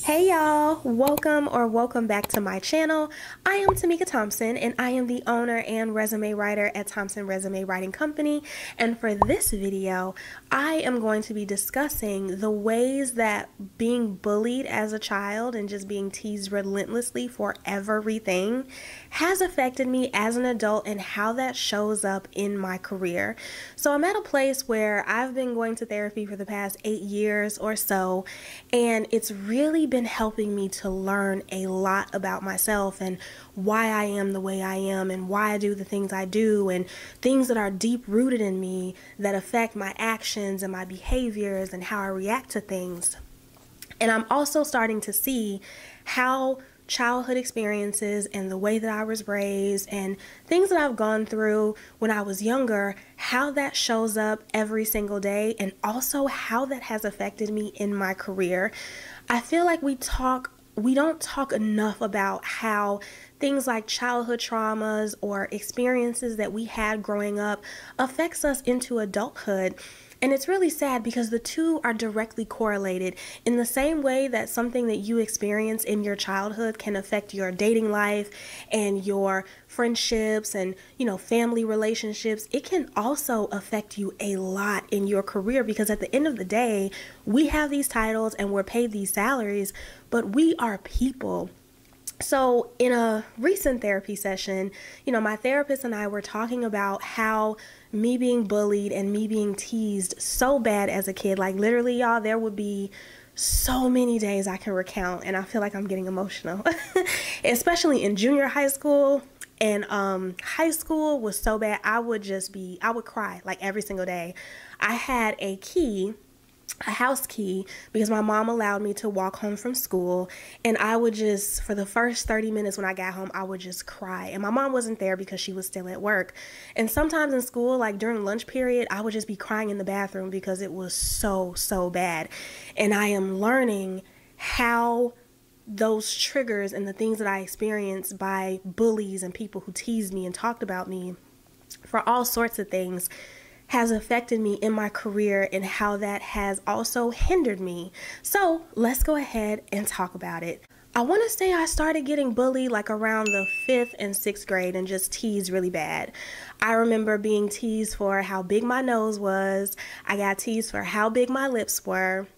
Hey y'all, welcome back to my channel. I am Tamika Thompson and I am the owner and resume writer at Thompson Resume Writing Company, and for this video I am going to be discussing the ways that being bullied as a child and just being teased relentlessly for everything has affected me as an adult and how that shows up in my career. So I'm at a place where I've been going to therapy for the past 8 years or so, and it's really been helping me to learn a lot about myself and why I am the way I am and why I do the things I do, and things that are deep rooted in me that affect my actions and my behaviors and how I react to things. And I'm also starting to see how childhood experiences and the way that I was raised and things that I've gone through when I was younger, how that shows up every single day, and also how that has affected me in my career. I feel like we don't talk enough about how things like childhood traumas or experiences that we had growing up affects us into adulthood. And it's really sad because the two are directly correlated. In the same way that something that you experience in your childhood can affect your dating life and your friendships and, family relationships, it can also affect you a lot in your career, because at the end of the day, we have these titles and we're paid these salaries, but we are people. So in a recent therapy session, my therapist and I were talking about how me being bullied and me being teased so bad as a kid, like literally, y'all, there would be so many days I can recount, and I feel like I'm getting emotional, especially in junior high school. And high school was so bad, I would cry like every single day. I had a house key, because my mom allowed me to walk home from school, and I would just, for the first 30 minutes when I got home, I would just cry. And my mom wasn't there because she was still at work. And sometimes in school, like during lunch period, I would just be crying in the bathroom because it was so bad. And I am learning how those triggers and the things that I experienced by bullies and people who teased me and talked about me for all sorts of things has affected me in my career, and how that has also hindered me. So let's go ahead and talk about it. I want to say I started getting bullied like around the 5th and 6th grade and just teased really bad. I remember being teased for how big my nose was. I got teased for how big my lips were.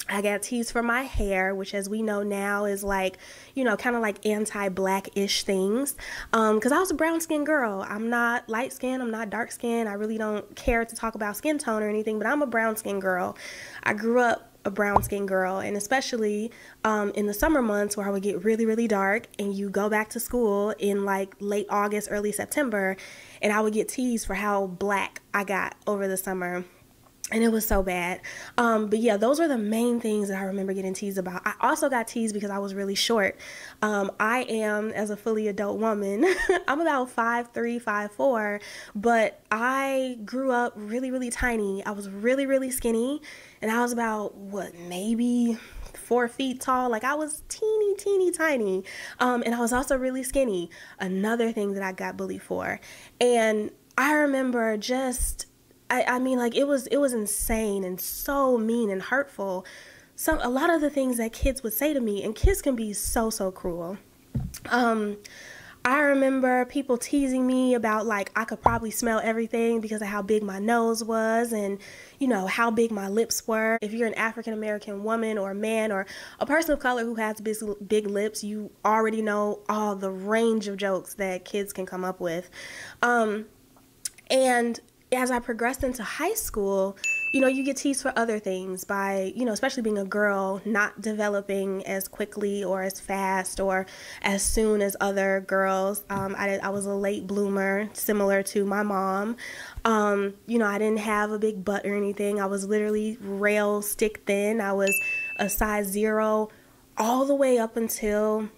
I got teased for my hair, which as we know now is like, kind of like anti-black-ish things. Because I was a brown-skinned girl. I'm not light-skinned. I'm not dark-skinned. I really don't care to talk about skin tone or anything, but I'm a brown-skinned girl. I grew up a brown-skinned girl, and especially in the summer months where I would get really dark, and you go back to school in like late August, early September, and I would get teased for how black I got over the summer. And it was so bad. But yeah, those were the main things that I remember getting teased about. I also got teased because I was really short. I am, as a fully adult woman, I'm about 5'3", 5'4", but I grew up really tiny. I was really skinny, and I was about, maybe 4 feet tall. Like, I was teeny tiny. And I was also really skinny. Another thing that I got bullied for. And I remember just, I mean, like, it was insane and so mean and hurtful. So a lot of the things that kids would say to me, and kids can be so cruel. I remember people teasing me about, like, I could probably smell everything because of how big my nose was and, how big my lips were. If you're an African-American woman or a man or a person of color who has big lips, you already know all the range of jokes that kids can come up with. And as I progressed into high school, you get teased for other things by, especially being a girl, not developing as quickly or as fast or as soon as other girls. I was a late bloomer, similar to my mom. I didn't have a big butt or anything. I was literally rail stick thin. I was a size 0 all the way up until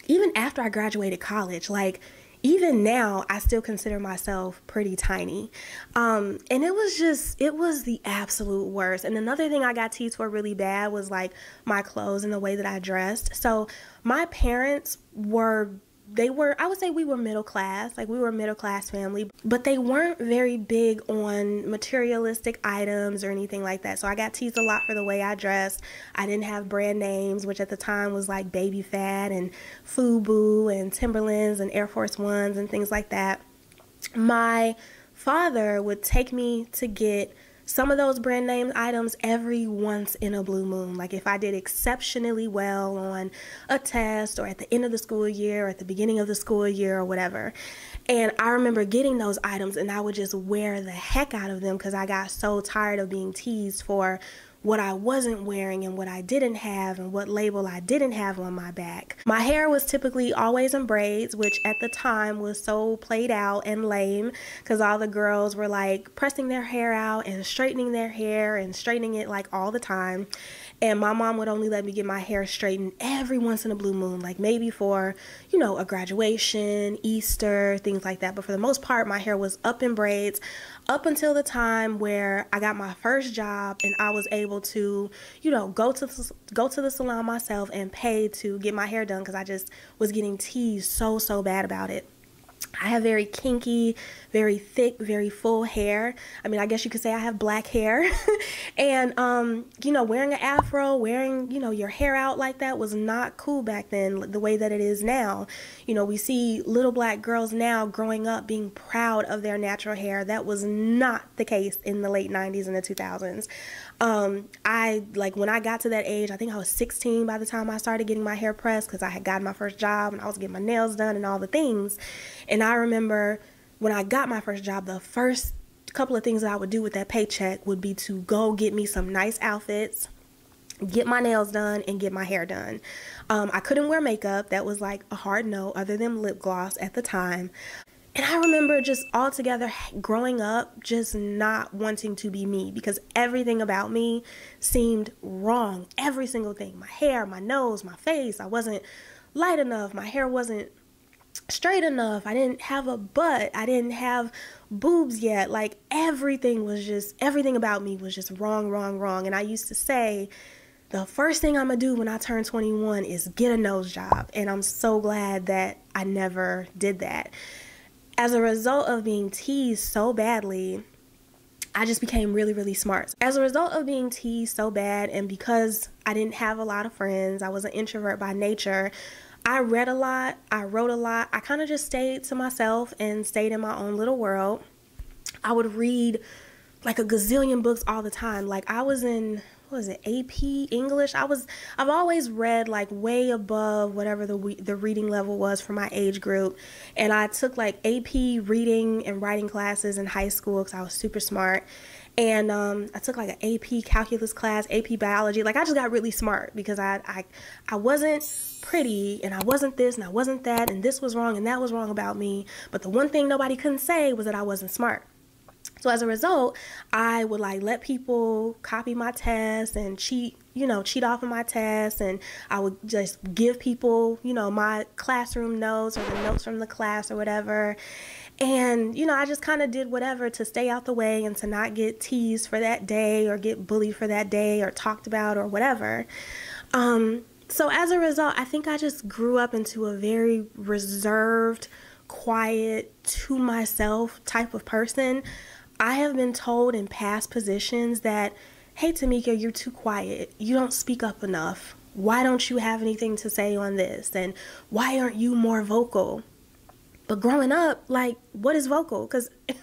even after I graduated college. Like, even now, I still consider myself pretty tiny. And it was the absolute worst. And another thing I got teased for really bad was like my clothes and the way that I dressed. So my parents were I would say we were middle class, like we were a middle class family, but they weren't very big on materialistic items or anything like that. So I got teased a lot for the way I dressed. I didn't have brand names, which at the time was like Baby Fat and FUBU and Timberlands and Air Force Ones and things like that. My father would take me to get some of those brand name items every once in a blue moon. Like if I did exceptionally well on a test or at the end of the school year or at the beginning of the school year or whatever. And I remember getting those items and I would just wear the heck out of them because I got so tired of being teased for what I wasn't wearing and what I didn't have and what label I didn't have on my back. My hair was typically always in braids, which at the time was so played out and lame because all the girls were like pressing their hair out and straightening their hair and straightening it like all the time. And my mom would only let me get my hair straightened every once in a blue moon, like maybe for, you know, a graduation, Easter, things like that. But for the most part, my hair was up in braids up until the time where I got my first job and I was able to, you know, go to the salon myself and pay to get my hair done because I just was getting teased so bad about it. I have very kinky, very thick, very full hair. I mean, I guess you could say I have black hair. And, you know, wearing an afro, wearing, you know, your hair out like that was not cool back then the way that it is now. You know, we see little black girls now growing up being proud of their natural hair. That was not the case in the late 90s and the 2000s. When I got to that age, I think I was 16 by the time I started getting my hair pressed because I had gotten my first job and I was getting my nails done and all the things. And I remember when I got my first job, the first couple of things that I would do with that paycheck would be to go get me some nice outfits, get my nails done, and get my hair done. I couldn't wear makeup. That was like a hard no, other than lip gloss at the time. And I remember just altogether growing up, just not wanting to be me because everything about me seemed wrong. Every single thing. My hair, my nose, my face. I wasn't light enough. My hair wasn't straight enough. I didn't have a butt. I didn't have boobs yet. Like everything about me was just wrong. And I used to say, the first thing I'm gonna do when I turn 21 is get a nose job. And I'm so glad that I never did that. As a result of being teased so badly, I just became really smart. As a result of being teased so bad, and because I didn't have a lot of friends, I was an introvert by nature, I read a lot, I wrote a lot, I kind of just stayed to myself and stayed in my own little world. I would read like a gazillion books all the time. Like I was in, what was it, AP English? I've always read like way above whatever the reading level was for my age group. And I took like AP reading and writing classes in high school because I was super smart. And I took like an AP calculus class, AP biology. Like I just got really smart because I wasn't pretty and I wasn't this and I wasn't that and this was wrong and that was wrong about me. But the one thing nobody couldn't say was that I wasn't smart. So as a result, I would like let people copy my tests and cheat off of my tests, and I would just give people, you know, my classroom notes or the notes from the class or whatever. And, you know, I just kind of did whatever to stay out the way and to not get teased for that day or get bullied for that day or talked about or whatever. So as a result, I think I just grew up into a very reserved, quiet, to myself type of person. I have been told in past positions that, hey, Tamika, you're too quiet. You don't speak up enough. Why don't you have anything to say on this? And why aren't you more vocal? But growing up, like, what is vocal? Because I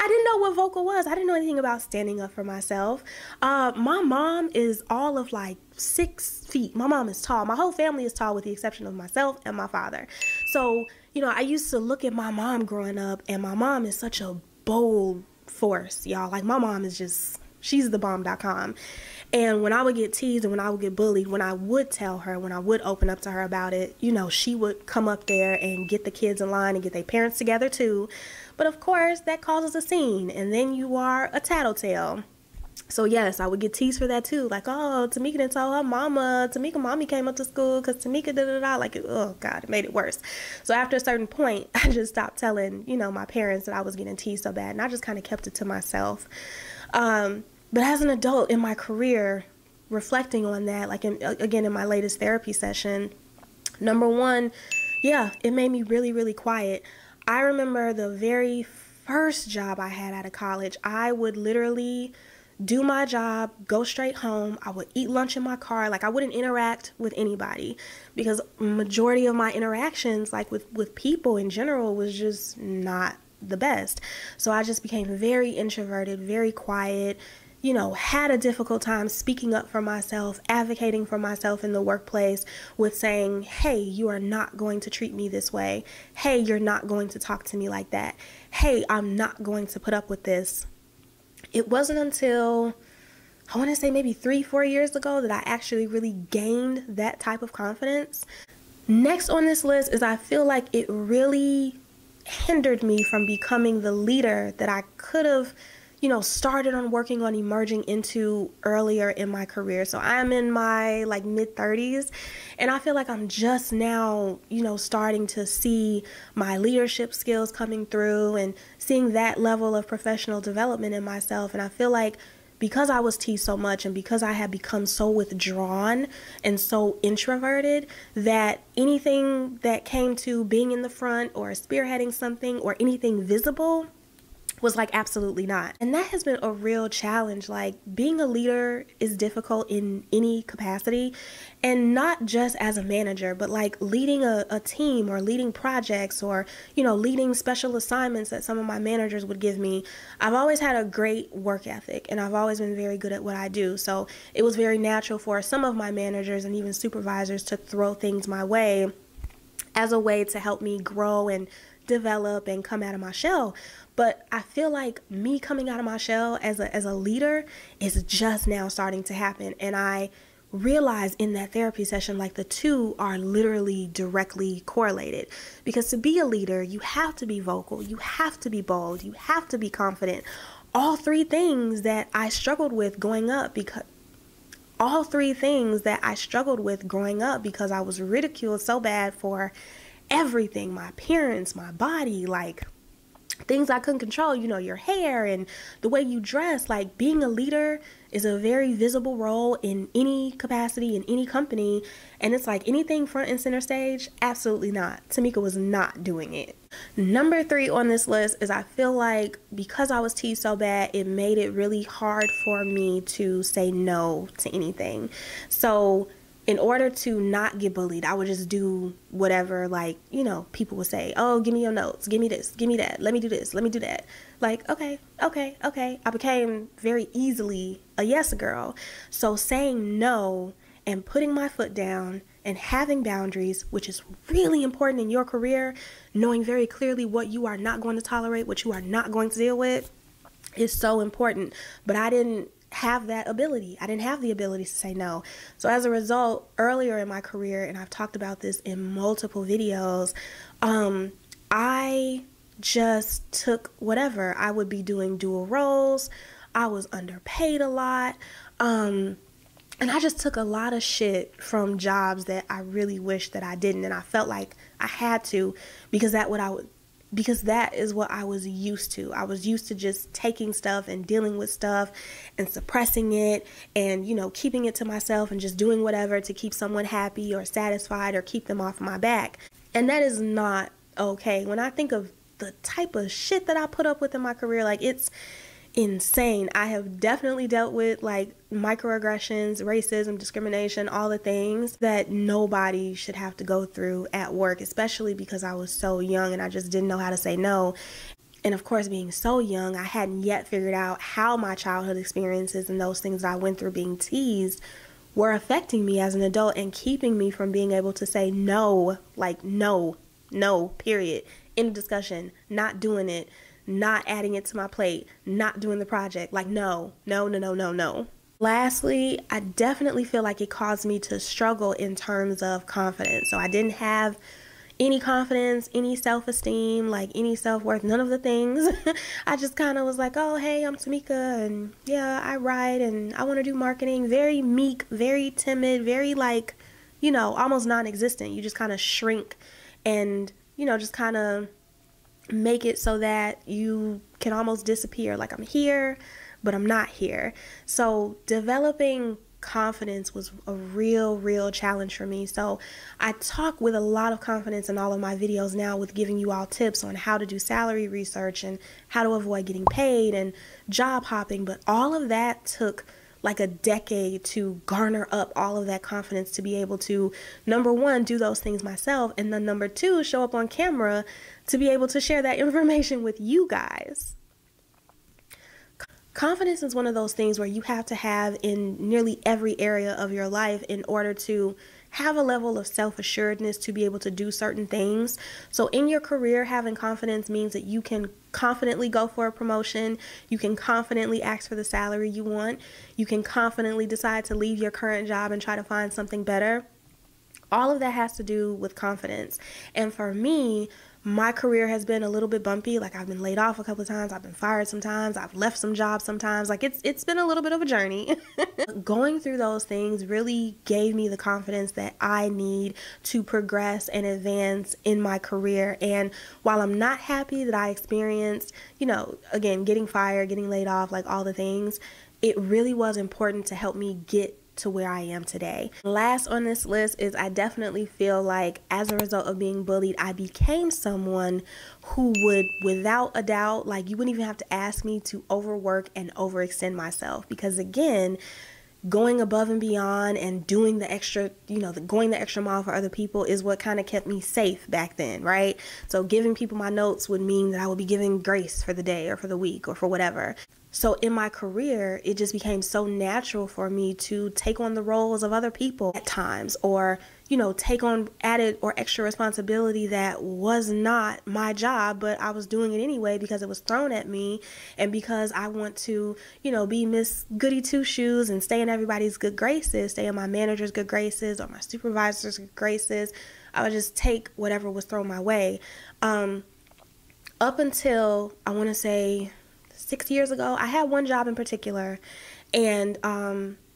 didn't know what vocal was. I didn't know anything about standing up for myself. My mom is all of like 6 feet. My mom is tall. My whole family is tall with the exception of myself and my father. So, you know, I used to look at my mom growing up, and my mom is such a bold force, y'all. Like my mom is just, she's the bomb.com. And when I would get teased and when I would get bullied, when I would tell her, when I would open up to her about it, you know, she would come up there and get the kids in line and get their parents together too. But of course that causes a scene, and then you are a tattletale. So yes, I would get teased for that too. Like, oh, Tamika didn't tell her mama. Tamika mommy came up to school because Tamika da-da-da. Like, oh God, it made it worse. So after a certain point, I just stopped telling, you know, my parents that I was getting teased so bad. And I just kind of kept it to myself. But as an adult in my career, reflecting on that, like again in my latest therapy session, number one, Yeah, it made me really, really quiet. I remember the very first job I had out of college, I would literally do my job, go straight home. I would eat lunch in my car. Like, I wouldn't interact with anybody because majority of my interactions, like with people in general, was just not the best. So I just became very introverted, very quiet, had a difficult time speaking up for myself, advocating for myself in the workplace with saying, hey, you are not going to treat me this way. Hey, you're not going to talk to me like that. Hey, I'm not going to put up with this. It wasn't until, I want to say maybe 3-4 years ago, that I actually really gained that type of confidence. Next on this list is I feel like it really hindered me from becoming the leader that I could have started on working on emerging into earlier in my career. So I'm in my mid 30s, and I feel like I'm just now, starting to see my leadership skills coming through and seeing that level of professional development in myself. And I feel like because I was teased so much and because I had become so withdrawn and so introverted, that anything that came to being in the front or spearheading something or anything visible was absolutely not. And that has been a real challenge. Being a leader is difficult in any capacity, and not just as a manager, but leading a team or leading projects or leading special assignments that some of my managers would give me. I've always had a great work ethic, and I've always been very good at what I do. So it was very natural for some of my managers and even supervisors to throw things my way as a way to help me grow and develop and come out of my shell. But I feel like me coming out of my shell as a leader is just now starting to happen. And I realized in that therapy session, the two are literally directly correlated. Because to be a leader, you have to be vocal, you have to be bold, you have to be confident. All three things that I struggled with growing up because I was ridiculed so bad for everything, my appearance, my body, things I couldn't control, your hair and the way you dress. Being a leader is a very visible role in any capacity, in any company. And it's anything front and center stage, absolutely not. Tamika was not doing it. Number 3 on this list is I feel like because I was teased so bad, it made it really hard for me to say no to anything. So in order to not get bullied, I would just do whatever, people would say, oh, give me your notes, give me this, give me that, let me do this, let me do that. Okay. I became very easily a yes girl. So saying no and putting my foot down and having boundaries, which is really important in your career, knowing very clearly what you are not going to tolerate, what you are not going to deal with, is so important. But I didn't have that ability. I didn't have the ability to say no. So as a result, earlier in my career, and I've talked about this in multiple videos, I just took whatever. I would be doing dual roles. I was underpaid a lot. And I just took a lot of shit from jobs that I really wish that I didn't. And I felt like I had to, because that is what I was used to. I was used to just taking stuff and dealing with stuff and suppressing it and, keeping it to myself and just doing whatever to keep someone happy or satisfied or keep them off my back. And that is not okay. When I think of the type of shit that I put up with in my career, it's insane. I have definitely dealt with microaggressions, racism, discrimination, all the things that nobody should have to go through at work, especially because I was so young and I just didn't know how to say no. And of course, being so young, I hadn't yet figured out how my childhood experiences and those things that I went through being teased were affecting me as an adult and keeping me from being able to say no, no, period. In discussion, not doing it, not adding it to my plate, not doing the project. No. Lastly, I definitely feel like it caused me to struggle in terms of confidence. So I didn't have any confidence, any self-esteem, any self-worth, none of the things. I just kind of was oh, hey, I'm Tamika, and yeah, I write, and I want to do marketing. Very meek, very timid, very almost non-existent. You just kind of shrink and, just kind of make it so that you can almost disappear. I'm here, but I'm not here. So developing confidence was a real challenge for me. So I talk with a lot of confidence in all of my videos now, with giving you all tips on how to do salary research and how to avoid getting paid and job hopping. But all of that took like a decade to garner up all of that confidence to be able to, number one, do those things myself, and then number two, show up on camera to be able to share that information with you guys. Confidence is one of those things where you have to have in nearly every area of your life in order to have a level of self-assuredness to be able to do certain things. So in your career, having confidence means that you can confidently go for a promotion. You can confidently ask for the salary you want. You can confidently decide to leave your current job and try to find something better. All of that has to do with confidence. And for me, my career has been a little bit bumpy. Like, I've been laid off a couple of times. I've been fired sometimes. I've left some jobs sometimes. Like, it's been a little bit of a journey. Going through those things really gave me the confidence that I need to progress and advance in my career. And while I'm not happy that I experienced, again, getting fired, getting laid off, like all the things, it really was important to help me get to where I am today. Last on this list is, I definitely feel like as a result of being bullied, I became someone who would, without a doubt, like, you wouldn't even have to ask me to overwork and overextend myself, because again, going above and beyond and doing the extra, going the extra mile for other people is what kind of kept me safe back then, right? So giving people my notes would mean that I would be giving grace for the day or for the week or for whatever. So in my career, it just became so natural for me to take on the roles of other people at times, or, take on added or extra responsibility that was not my job, but I was doing it anyway because it was thrown at me, and because I want to, be Miss Goody Two Shoes and stay in everybody's good graces, stay in my manager's good graces or my supervisor's good graces. I would just take whatever was thrown my way. Up until, I want to say, 6 years ago, I had one job in particular, and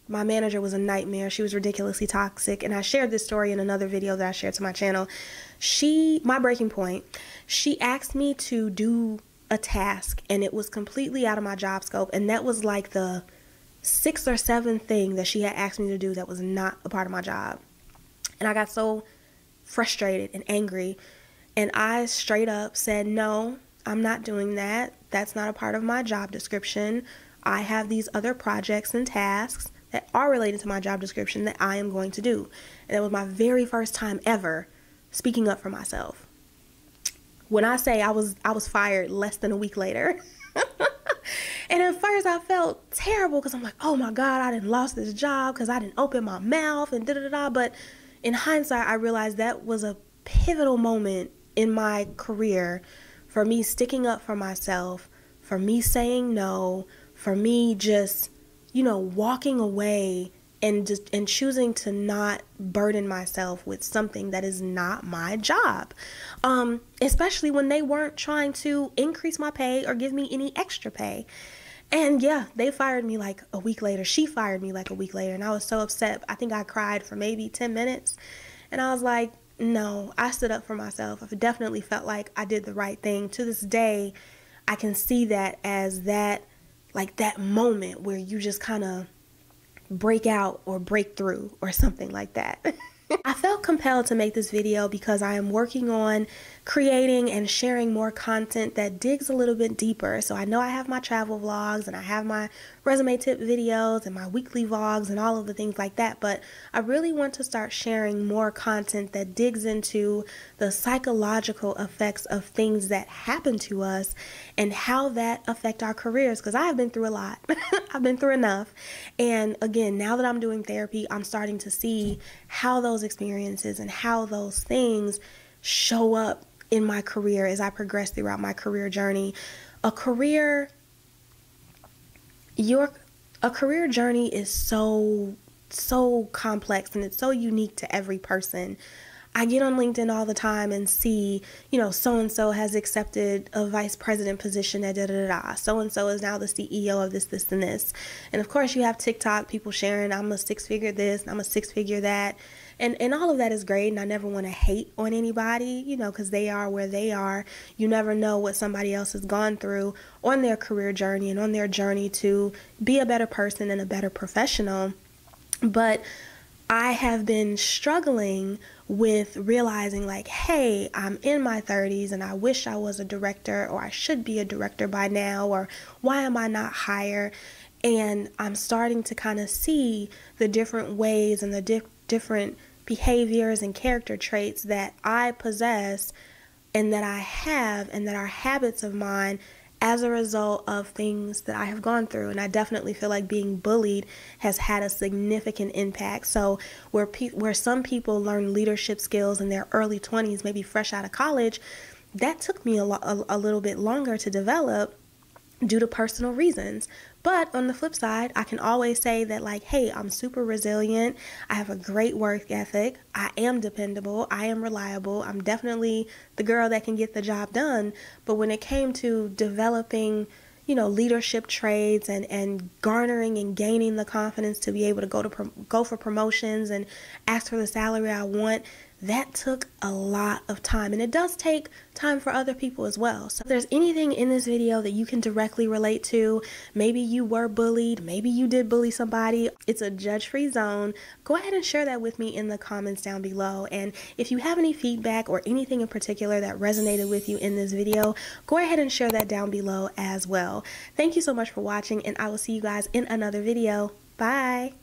my manager was a nightmare. She was ridiculously toxic, and I shared this story in another video that I shared to my channel. My breaking point, she asked me to do a task, and it was completely out of my job scope, and that was like the 6th or 7th thing that she had asked me to do that was not a part of my job. And I got so frustrated and angry, and I straight up said, no, I'm not doing that. That's not a part of my job description. I have these other projects and tasks that are related to my job description that I am going to do. And it was my very first time ever speaking up for myself. When I say I was fired less than a week later. And at first I felt terrible because I'm like, oh my God, I done lost this job because I didn't open my mouth and da-da-da-da. But in hindsight, I realized that was a pivotal moment in my career for me sticking up for myself, for me saying no, for me just, walking away and choosing to not burden myself with something that is not my job. Especially when they weren't trying to increase my pay or give me any extra pay. And yeah, they fired me like a week later. She fired me like a week later, and I was so upset. I think I cried for maybe 10 minutes. And I was like, no, I stood up for myself. I definitely felt like I did the right thing. To this day, I can see that as that moment where you just kind of break out or break through or something like that. I felt compelled to make this video because I am working on creating and sharing more content that digs a little bit deeper. So I know I have my travel vlogs and I have my resume tip videos and my weekly vlogs and all of the things like that, but I really want to start sharing more content that digs into the psychological effects of things that happen to us and how that affect our careers, because I have been through a lot. I've been through enough. And again, now that I'm doing therapy, I'm starting to see how those experiences and how those things show up in my career as I progress throughout my career journey. A career journey is so complex, and it's so unique to every person. I get on LinkedIn all the time and see, so-and-so has accepted a vice president position at da-da-da-da. So-and-so is now the CEO of this, this, and this. And of course you have TikTok, people sharing, I'm a 6-figure this, I'm a 6-figure that. And all of that is great, and I never want to hate on anybody, because they are where they are. You never know what somebody else has gone through on their career journey and on their journey to be a better person and a better professional. But I have been struggling with realizing like, hey, I'm in my 30s and I wish I was a director, or I should be a director by now, or why am I not higher? And I'm starting to kind of see the different ways and the different behaviors and character traits that I possess and that I have and that are habits of mine as a result of things that I have gone through. And I definitely feel like being bullied has had a significant impact. So where some people learn leadership skills in their early 20s, maybe fresh out of college, that took me a little bit longer to develop due to personal reasons. But on the flip side, I can always say that like, hey, I'm super resilient. I have a great work ethic. I am dependable. I am reliable. I'm definitely the girl that can get the job done. But when it came to developing, leadership traits and garnering and gaining the confidence to be able to go for promotions and ask for the salary I want, that took a lot of time, and it does take time for other people as well. So if there's anything in this video that you can directly relate to, maybe you were bullied, maybe you did bully somebody, it's a judge-free zone, go ahead and share that with me in the comments down below. And if you have any feedback or anything in particular that resonated with you in this video, go ahead and share that down below as well. Thank you so much for watching, and I will see you guys in another video. Bye!